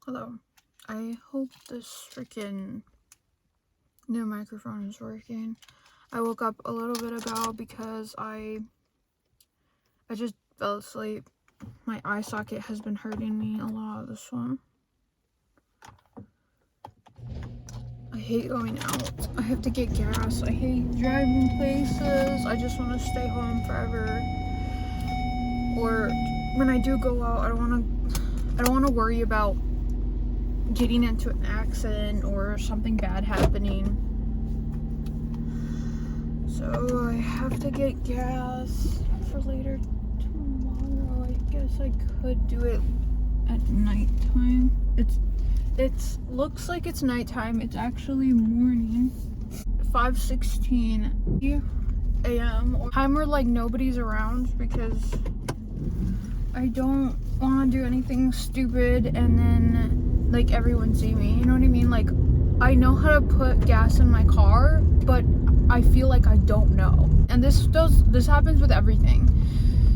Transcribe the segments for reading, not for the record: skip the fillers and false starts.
Hello. I hope this freaking new microphone is working. I woke up a little bit ago because I just fell asleep. My eye socket has been hurting me a lot, this one. I hate going out. I have to get gas. I hate driving places. I just want to stay home forever. Or when I do go out, I don't want to worry about getting into an accident or something bad happening. So I have to get gas for later tomorrow. I guess I could do it at nighttime. It looks like it's nighttime. It's actually morning. 5:16 a.m. Time where like nobody's around because I don't want to do anything stupid and then like everyone see me. You know what I mean? Like I know how to put gas in my car, but I feel like I don't know. And this happens with everything.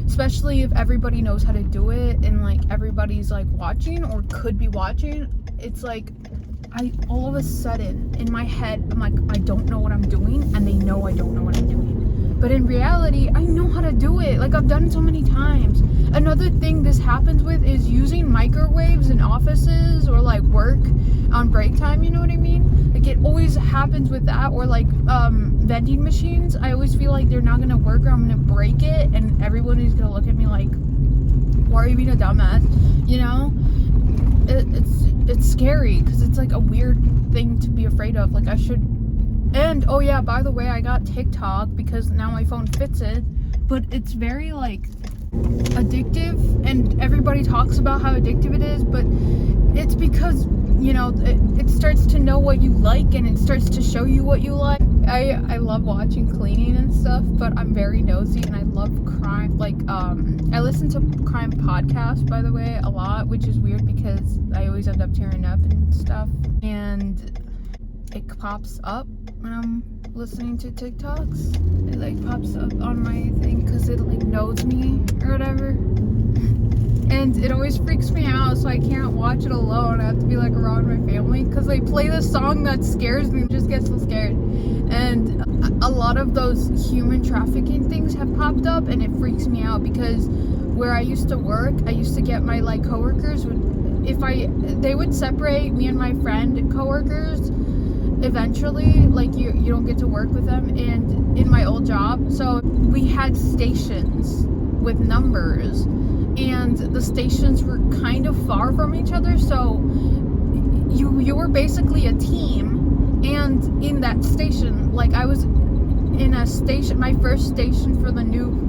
Especially if everybody knows how to do it and like everybody's like watching or could be watching. It's like I all of a sudden in my head I'm like I don't know what I'm doing and they know I don't know what I'm doing. But in reality, I know how to do it. Like I've done it so many times. Another thing this happens with is using microwaves in offices or like work on break time, you know what I mean? Like it always happens with that, or like vending machines. I always feel like they're not gonna work or I'm gonna break it and everyone is gonna look at me like, why are you being a dumbass? You know? It's scary because it's like a weird thing to be afraid of. Like I should. And oh yeah, by the way, I got TikTok because now my phone fits it, but it's very like addictive and everybody talks about how addictive it is, but it's because you know it starts to know what you like and it starts to show you what you like. I love watching cleaning and stuff, but I'm very nosy and I love crime. Like I listen to crime podcasts, by the way, a lot, which is weird because I always end up tearing up and stuff, and it pops up when I'm listening to TikToks. It like pops up on my thing because it like knows me or whatever. And it always freaks me out, so I can't watch it alone. I have to be like around my family because they play this song that scares me. I just get so scared. And a lot of those human trafficking things have popped up, and it freaks me out because where I used to work, I used to get my like coworkers they would separate me and my friend coworkers eventually, like you don't get to work with them. And in my old job, so we had stations with numbers, and the stations were kind of far from each other, so you were basically a team. And in that station, like I was in a station, my first station for the new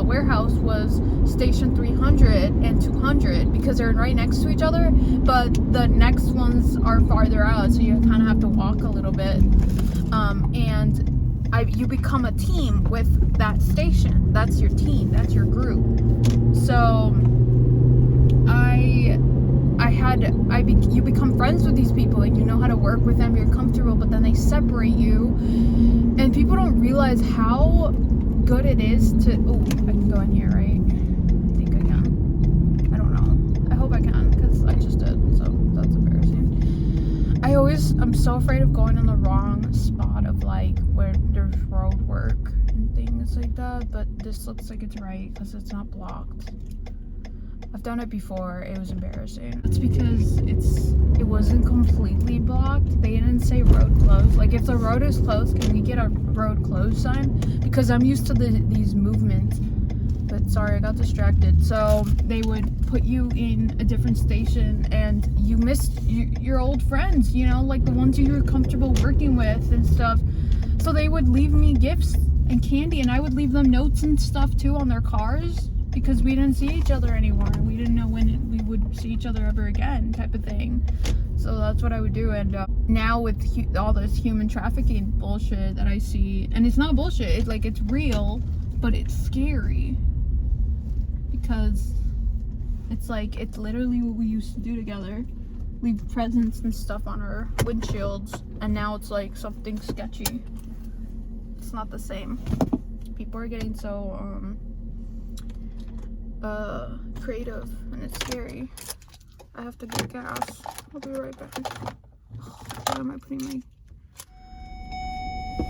warehouse was station 300 and 200 because they're right next to each other, but the next ones are farther out, so you kind of have to walk a little bit. And you become a team with that station. That's your team, that's your group. So you become friends with these people and you know how to work with them, you're comfortable, but then they separate you, and people don't realize how good it is to. Oh, I can go in here, right? I think I can. I don't know. I hope I can because I just did, so that's embarrassing. I'm so afraid of going in the wrong spot of like where there's road work and things like that, but this looks like it's right because it's not blocked. I've done it before. It was embarrassing. It's because it wasn't completely blocked. They didn't say road closed. Like if the road is closed, can we get a road closed sign? Because I'm used to these movements. But sorry, I got distracted. So they would put you in a different station and you missed your old friends, you know, like the ones you were comfortable working with and stuff. So they would leave me gifts and candy, and I would leave them notes and stuff too on their cars, because we didn't see each other anymore. We didn't know when we would see each other ever again, type of thing. So that's what I would do. And now with all this human trafficking bullshit that I see, and it's not bullshit, it's real, but it's scary. Because it's literally what we used to do together. Leave presents and stuff on our windshields, and now it's like something sketchy. It's not the same. People are getting so creative, and it's scary. I have to get gas. I'll be right back. Where am I putting my...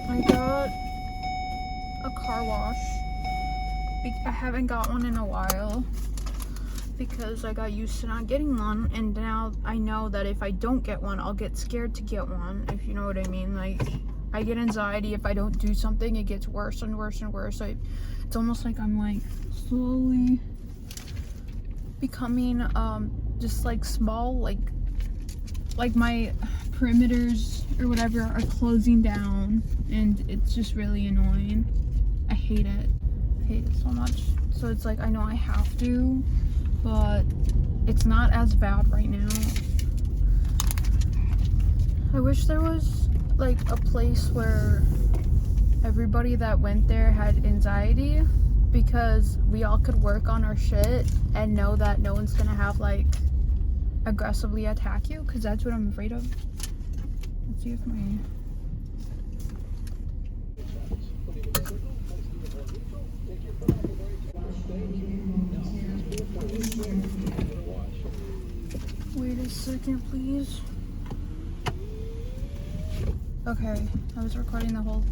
I got a car wash. I haven't got one in a while because I got used to not getting one, and now I know that if I don't get one, I'll get scared to get one, if you know what I mean. Like, I get anxiety if I don't do something. It gets worse and worse and worse. It's almost like I'm like slowly becoming just like small, like my perimeters or whatever are closing down, and it's just really annoying. I hate it. I hate it so much. So it's like I know I have to, but it's not as bad right now. I wish there was like a place where everybody that went there had anxiety, because we all could work on our shit and know that no one's gonna have like aggressively attack you, because that's what I'm afraid of. Let's see if my... Wait a second, please. Okay, I was recording the whole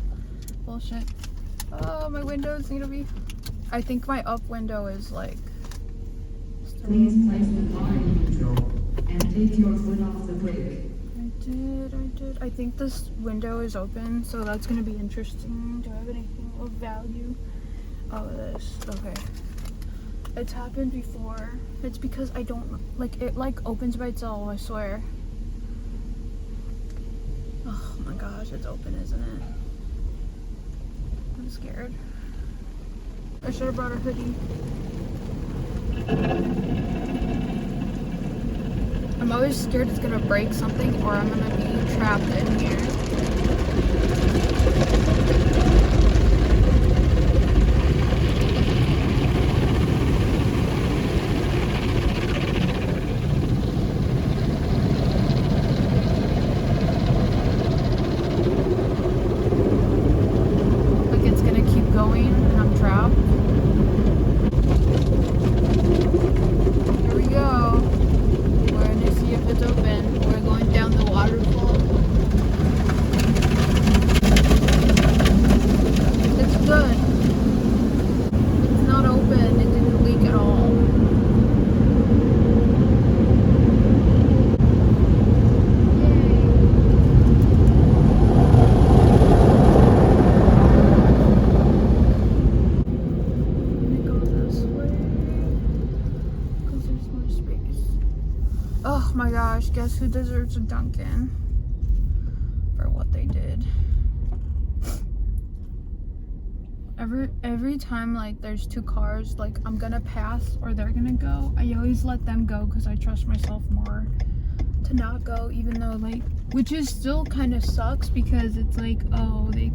bullshit. Oh, my windows need to be... I think my up window is like... Please place the car in neutral and take your foot off the brake. I did. I think this window is open, so that's gonna be interesting. Do I have anything of value? Oh, this. Okay. It's happened before. It's because I don't, like, it like opens by itself, I swear. Oh my gosh, it's open, isn't it? I'm scared. I should have brought a hoodie. I'm always scared it's gonna break something or I'm gonna be trapped in here. Like it's gonna keep going and I'm trapped. Here we go. We're gonna see if it's open. We're going down the waterfall. It's good. It's not open. It didn't leak at all. Oh my gosh, guess who deserves a Dunkin' for what they did? Every time like there's two cars, like I'm gonna pass or they're gonna go, I always let them go because I trust myself more to not go, even though like, which is still kind of sucks because it's like, oh, they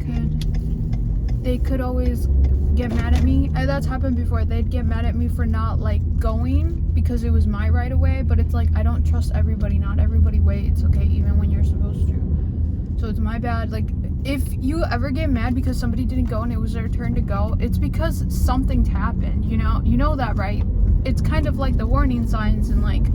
could always get mad at me. That's happened before. They'd get mad at me for not like going because it was my right of way, but it's like I don't trust everybody. Not everybody waits, okay, even when you're supposed to. So it's my bad. Like if you ever get mad because somebody didn't go and it was their turn to go, it's because something's happened, you know that, right? It's kind of like the warning signs and like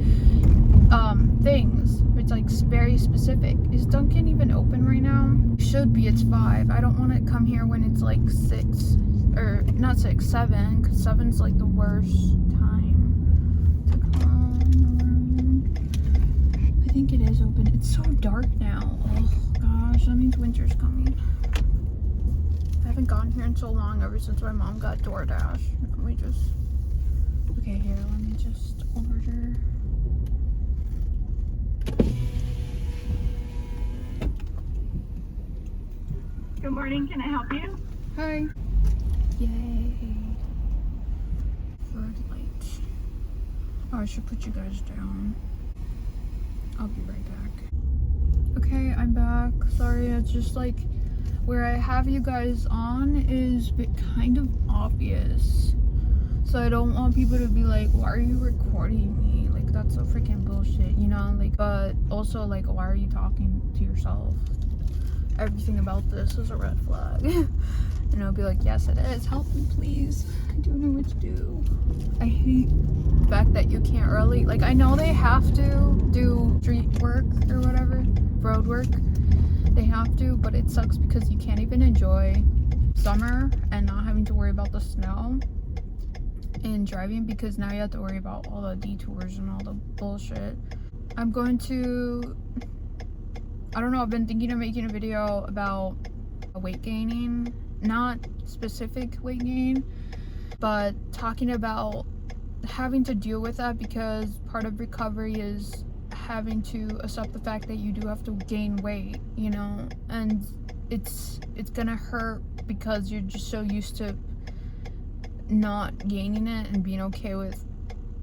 things. It's like very specific. Is Dunkin' even open right now? Should be. It's 5. I don't want to come here when it's like 6 or not 6, 7, because 7's like the worst time to come around. I think it is open. It's so dark now. Oh gosh, that means winter's coming. I haven't gone here in so long, ever since my mom got DoorDash. Let me just... Okay, here, let me just order. Good morning, can I help you? Hi. Yay. Red light. Oh, I should put you guys down. I'll be right back. Okay, I'm back. Sorry, it's just like where I have you guys on is kind of obvious. So I don't want people to be like, why are you recording me? Like, that's so freaking bullshit, you know? Like, but also like, why are you talking to yourself? everything about this is a red flag. And I'll be like, yes it is, help me please, I don't know what to do. I hate the fact that you can't really, like, I know they have to do street work or whatever, road work, they have to, but it sucks because you can't even enjoy summer and not having to worry about the snow and driving, because now you have to worry about all the detours and all the bullshit. I'm going to, I don't know, I've been thinking of making a video about weight gaining, not specific weight gain, but talking about having to deal with that, because part of recovery is having to accept the fact that you do have to gain weight, you know, and it's gonna hurt because you're just so used to not gaining it and being okay with,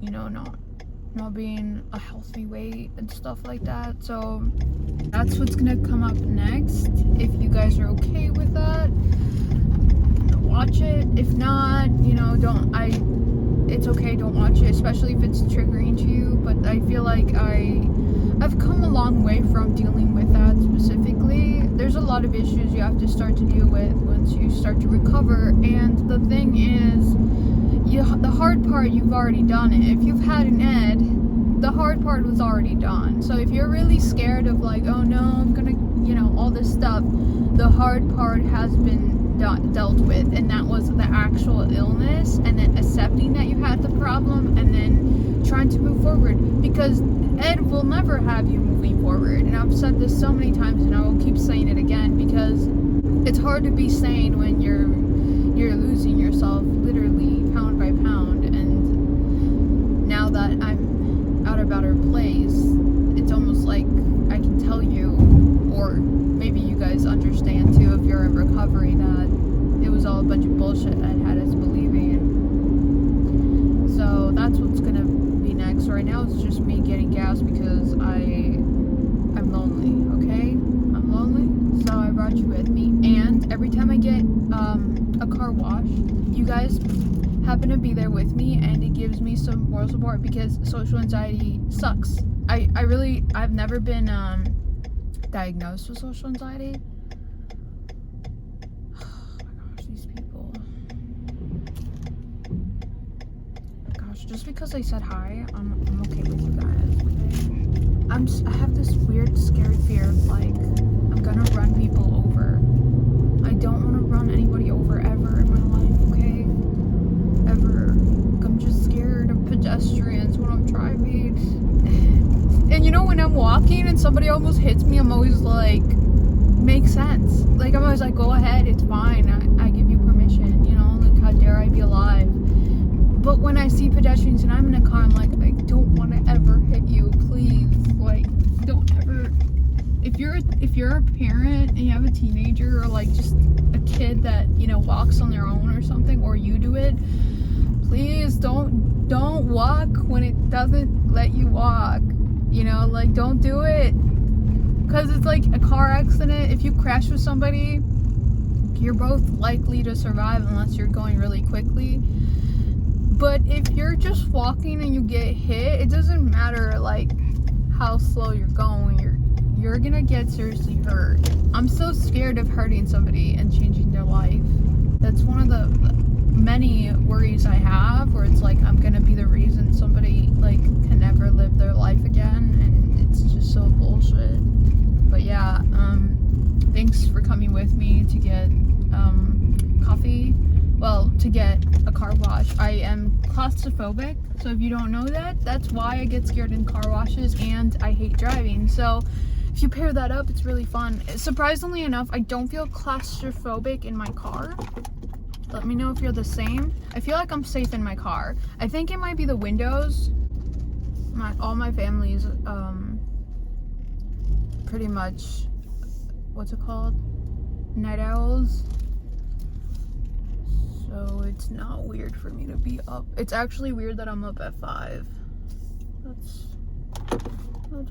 you know, not being a healthy weight and stuff like that. So that's what's gonna come up next. If you guys are okay with that, watch it. If not, you know, it's okay, don't watch it, especially if it's triggering to you. But I feel like I've come a long way from dealing with that specifically. There's a lot of issues you have to start to deal with once you start to recover, and the thing is, the hard part, you've already done it. If you've had an ed, the hard part was already done. So if you're really scared of like, oh no, I'm gonna, you know, all this stuff, the hard part has been dealt with, and that was the actual illness, and then accepting that you had the problem, and then trying to move forward, because ed will never have you moving forward. And I've said this so many times, and I will keep saying it again, because it's hard to be sane when you're losing yourself literally pound by pound. And now that I'm at a better place, it's almost like I can tell you, or maybe you guys understand too if you're in recovery, that it was all a bunch of bullshit that had us believing. So that's what's gonna be next. Right now it's just me getting gas because I'm lonely, okay? I'm lonely, so I brought you with me. And every time I get a car wash, you guys happen to be there with me, and it gives me some moral support, because social anxiety sucks. I've never been diagnosed with social anxiety. Oh my gosh, these people. Gosh, just because I said hi, I'm okay with you guys. Okay? I have this weird, scary fear of like, I'm gonna run people over. I don't want to run anybody over ever in my life, okay? Ever. I'm just scared of pedestrians when I'm driving. And you know, when I'm walking and somebody almost hits me, I'm always like, makes sense. Like, I'm always like, go ahead, it's fine. I give you permission, you know? Like, how dare I be alive? But when I see pedestrians and I'm in a car, I'm like, I don't want to ever hit you, please. Like, don't ever. If you're a parent and you have a teenager, or like just a kid that, you know, walks on their own or something, or you do it, please don't walk when it doesn't let you walk. You know, like, don't do it. Because it's like a car accident. If you crash with somebody, you're both likely to survive unless you're going really quickly. But if you're just walking and you get hit, it doesn't matter like how slow you're going, you're gonna get seriously hurt. I'm so scared of hurting somebody and changing their life. That's one of the many worries I have, where it's like I'm gonna be the reason somebody like can never live their life again, and it's just so bullshit. But yeah, thanks for coming with me to get coffee. Well, to get a car wash. I am claustrophobic, so if you don't know that, that's why I get scared in car washes, and I hate driving. So if you pair that up, it's really fun. Surprisingly enough, I don't feel claustrophobic in my car. Let me know if you're the same. I feel like I'm safe in my car. I think it might be the windows. All my family's pretty much, what's it called? Night owls. So it's not weird for me to be up. It's actually weird that I'm up at 5. That's weird.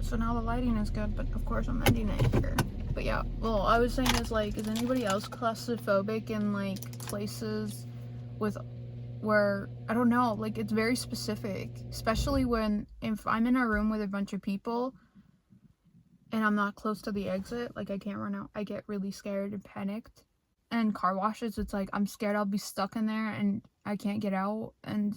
So now the lighting is good, but of course I'm ending it here. But yeah, well, I was saying is like, is anybody else claustrophobic in like places where, I don't know, like it's very specific, especially if I'm in a room with a bunch of people, and I'm not close to the exit, like I can't run out, I get really scared and panicked. And car washes, it's like I'm scared I'll be stuck in there and I can't get out, and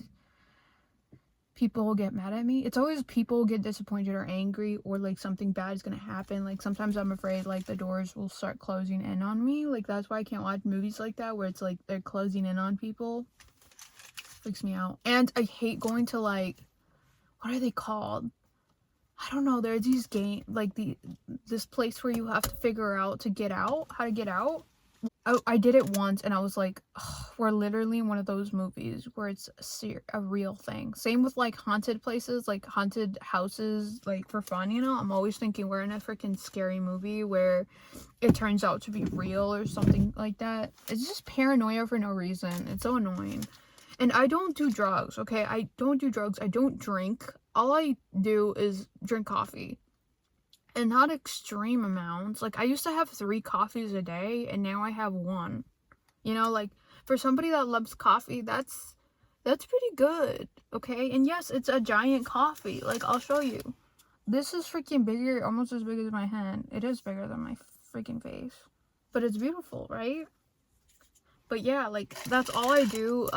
people will get mad at me. It's always people get disappointed or angry, or like something bad is gonna happen. Like sometimes I'm afraid like the doors will start closing in on me. Like that's why I can't watch movies like that where it's like they're closing in on people. Freaks me out. And I hate going to like, what are they called? I don't know. There's these this place where you have to figure out how to get out. I did it once and I was like, ugh, we're literally in one of those movies where it's a real thing. Same with like haunted places, like haunted houses, like for fun, you know? I'm always thinking we're in a freaking scary movie where it turns out to be real or something like that. It's just paranoia for no reason. It's so annoying. And I don't do drugs, okay? I don't do drugs. I don't drink. All I do is drink coffee. And not extreme amounts. Like, I used to have 3 coffees a day, and now I have 1. You know, like, for somebody that loves coffee, that's pretty good, okay? And yes, it's a giant coffee. Like, I'll show you. This is freaking bigger, almost as big as my hand. It is bigger than my freaking face. But it's beautiful, right? But yeah, like, that's all I do.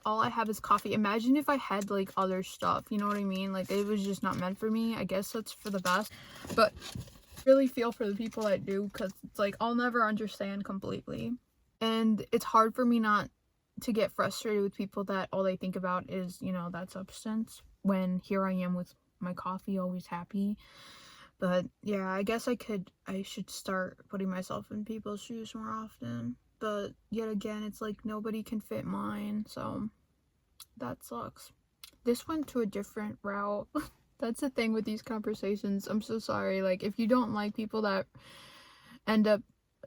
All I have is coffee. Imagine if I had, like, other stuff, you know what I mean? Like, it was just not meant for me. I guess that's for the best. But I really feel for the people that do, because it's like, I'll never understand completely. And it's hard for me not to get frustrated with people that all they think about is, you know, that substance. When here I am with my coffee, always happy. But yeah, I guess I should start putting myself in people's shoes more often. But yet again, it's like nobody can fit mine, so that sucks. This went to a different route. That's the thing with these conversations. I'm so sorry. Like, if you don't like people that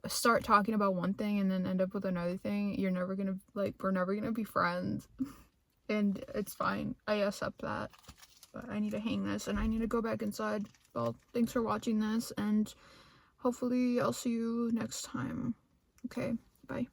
start talking about one thing and then end up with another thing, we're never gonna be friends. And it's fine. I accept that. But I need to hang this and I need to go back inside. Well, thanks for watching this, and hopefully I'll see you next time. Okay, bye.